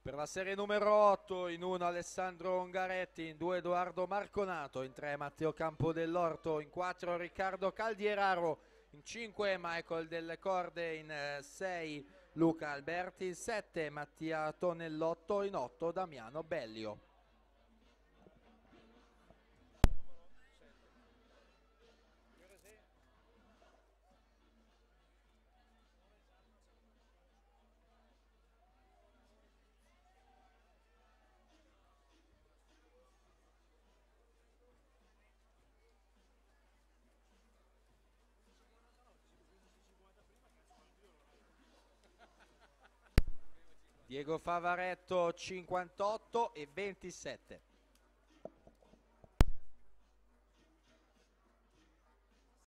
Per la serie numero 8, in 1 Alessandro Ungaretti, in 2 Edoardo Marconato, in 3 Matteo Campo dell'Orto, in 4 Riccardo Caldieraro, in 5 Michael Delle Corde, in 6 Luca Alberti, in 7 Mattia Tonellotto, in 8 Damiano Bellio. Diego Favaretto 58 e 27.